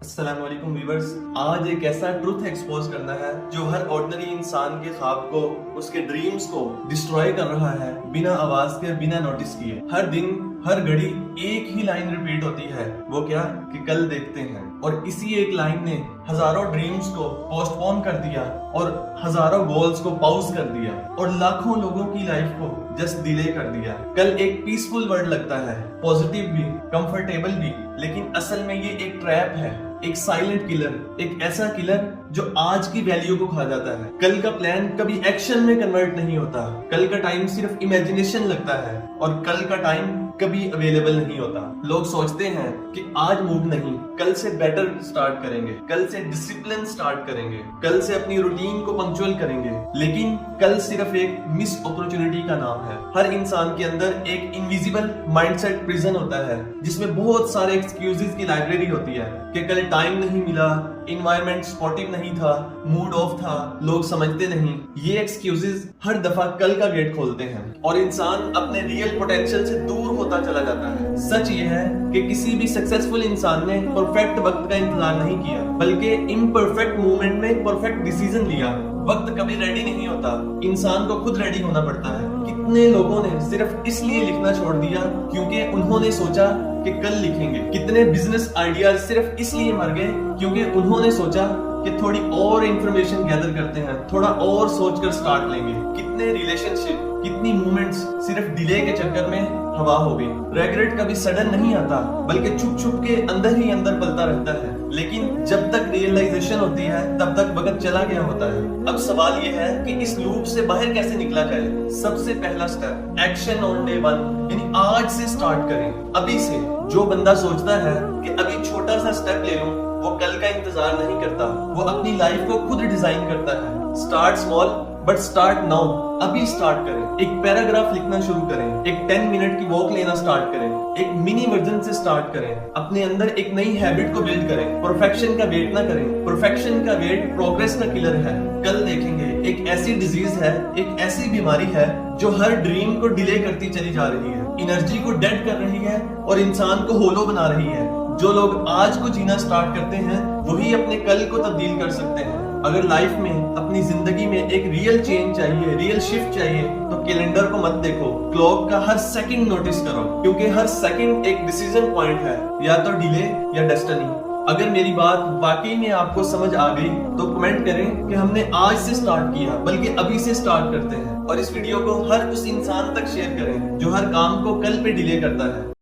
السلام علیکم ویورز، آج ایک ایسا ٹروتھ ایکسپوز کرنا ہے جو ہر آرڈنری انسان کے خواب کو، اس کے ڈریمز کو ڈسٹروائے کر رہا ہے بنا آواز کے، بنا نوٹس کیے۔ ہر دن ہر گھڑی ایک ہی لائن ریپیٹ ہوتی ہے، وہ کیا کہ کل دیکھتے ہیں، اور اسی ایک لائن نے ہزاروں ڈریمز کو پوسٹ پون کر دیا اور ہزاروں گولز کو پاؤز کر دیا اور لاکھوں لوگوں کی لائف کو جسٹ ڈیلے کر دیا۔ کل ایک پیسفل ورڈ لگتا ہے، پوزیٹیو بھی، کمفرٹیبل بھی، لیکن اصل میں یہ ایک ٹریپ ہے، ایک سائلنٹ کلر، ایک ایسا کلر جو آج کی ویلیو کو کھا جاتا ہے۔ کل کا پلان کبھی ایکشن میں کنورٹ نہیں ہوتا، کل کا ٹائم صرف امیجنیشن لگتا ہے، اور کل کا ٹائم کبھی اویلیبل نہیں ہوتا۔ لوگ سوچتے ہیں کہ آج موڈ نہیں، کل سے بیٹر سٹارٹ کریں گے، کل سے ڈسپلن سٹارٹ کریں گے، کل سے اپنی روٹین کو پنکچوئل کریں گے، لیکن کل صرف ایک مس اپورچونٹی کا نام ہے۔ ہر انسان کے اندر ایک انویزیبل مائنڈ سیٹ پریزن ہوتا ہے، جس میں بہت سارے ایکسکیوزز کی لائبریری ہوتی ہے کہ کل ٹائم نہیں ملا، انوائرمنٹ سپورٹیو نہیں تھا، موڈ آف تھا، لوگ سمجھتے نہیں۔ یہ ایکسکیوزز ہر دفعہ کل کا گیٹ کھولتے ہیں اور انسان اپنے ریئل پوٹینشیل سے دور ہوتا چلا جاتا ہے۔ سچ یہ ہے کہ کسی بھی سکسیسفل انسان نے پرفیکٹ وقت کا انتظار نہیں کیا، بلکہ امپرفیکٹ مومنٹ میں پرفیکٹ ڈیسیژن لیا۔ وقت کبھی ریڈی نہیں ہوتا، انسان کو خود ریڈی ہونا پڑتا ہے۔ کتنے لوگوں نے صرف اس لیے لکھنا چھوڑ دیا کیونکہ انہوں نے سوچا کہ کل لکھیں گے۔ کتنے بزنس آئیڈیاز صرف اس لیے مر گئے کیونکہ انہوں نے سوچا کہ تھوڑی اور انفارمیشن گیدر کرتے ہیں، تھوڑا اور سوچ کر سٹارٹ لیں گے۔ کتنے ریلیشن شپ، کتنی مومنٹس صرف ڈیلے کے چکر میں ہوا ہو گئی۔ ریگریٹ کبھی سڈن نہیں آتا، بلکہ چھپ چھپ کے اندر ہی اندر پلتا رہتا ہے، لیکن جب تک ریئلائزیشن ہوتی ہے تب تک وقت چلا گیا ہوتا ہے۔ اب سوال یہ ہے کہ اس لوپ سے باہر کیسے نکلا جائے؟ سب سے پہلا سٹیپ ایکشن آن ڈے 1، یعنی آج سے سٹارٹ کریں، ابھی سے۔ جو بندہ سوچتا ہے کہ ابھی چھوٹا سا سٹیپ لے لوں، وہ کل کا انتظار نہیں کرتا، وہ اپنی لائف کو خود ڈیزائن کرتا ہے۔ Start small but start now, ابھی سٹارٹ کریں۔ ایک پیراگراف لکھنا شروع کریں، ایک 10 منٹ کی واک لینا سٹارٹ کریں، ایک منی ورژن سے سٹارٹ کریں، اپنے اندر ایک نئی ہیبٹ کو بلڈ کریں۔ پرفیکشن کا ویٹ نہ کریں، پرفیکشن کا ویٹ پروگریس کا کلر ہے۔ کل دیکھیں گے ایک ایسی ڈیزیز ہے، ایک ایسی بیماری ہے جو ہر ڈریم کو ڈیلے کرتی چلی جا رہی ہے، انرجی کو ڈیڈ کر رہی ہے اور انسان کو ہولو بنا رہی ہے۔ جو لوگ آج کو جینا سٹارٹ کرتے ہیں وہی اپنے کل کو تبدیل کر سکتے ہیں۔ اگر لائف میں، اپنی زندگی میں ایک ریئل چینج چاہیے، ریئل شفٹ چاہیے، تو کیلنڈر کو مت دیکھو، کلاک کا ہر سیکنڈ نوٹس کرو، کیونکہ ہر سیکنڈ ایک ڈیسیژن پوائنٹ ہے، یا تو ڈیلے یا ڈیسٹنی۔ اگر میری بات واقعی میں آپ کو سمجھ آ گئی تو کمنٹ کریں کہ ہم نے آج سے سٹارٹ کیا، بلکہ ابھی سے سٹارٹ کرتے ہیں، اور اس ویڈیو کو ہر اس انسان تک شیئر کریں جو ہر کام کو کل پہ ڈیلے کرتا ہے۔